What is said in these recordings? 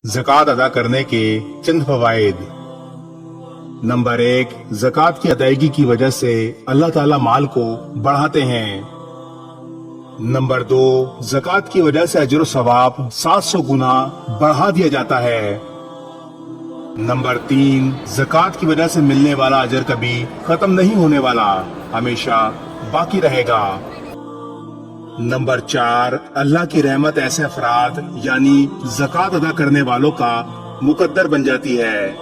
ज़कात अदा करने के चंद फवाइद। नंबर 1, ज़कात की अदायगी की वजह से अल्लाह ताला माल को बढ़ाते हैं। नंबर 2, ज़कात की वजह से अजर सवाब 700 गुना बढ़ा दिया जाता है। नंबर 3, ज़कात की वजह से मिलने वाला अजर कभी खत्म नहीं होने वाला, हमेशा बाकी रहेगा। नंबर 4, अल्लाह की रहमत ऐसे अफराद यानी ज़कात अदा करने वालों का मुकद्दर बन जाती है।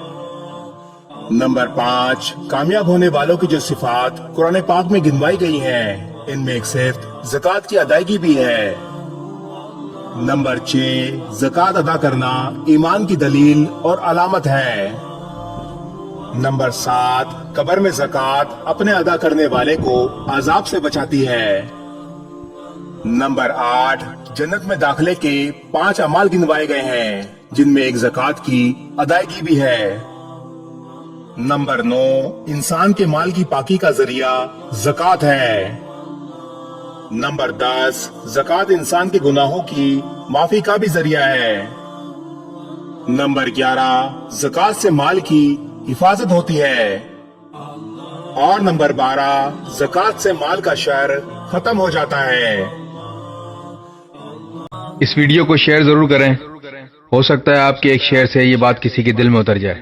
नंबर 5, कामयाब होने वालों की जो सिफात कुरान पाक में गिनवाई गई हैं, इनमें एक सिर्फ ज़कात की अदायगी भी है। नंबर 6, ज़कात अदा करना ईमान की दलील और अलामत है। नंबर 7, कब्र में ज़कात अपने अदा करने वाले को अजाब से बचाती है। नंबर 8, जन्नत में दाखिले के 5 अमाल गिनवाए गए हैं, जिनमें एक ज़कात की अदायगी भी है। नंबर 9, इंसान के माल की पाकी का जरिया ज़कात है। नंबर 10, ज़कात इंसान के गुनाहों की माफी का भी जरिया है। नंबर 11, ज़कात से माल की हिफाजत होती है। और नंबर 12, ज़कात से माल का शर खत्म हो जाता है। इस वीडियो को शेयर जरूर करें। हो सकता है आपके एक शेयर से ये बात किसी के दिल में उतर जाए।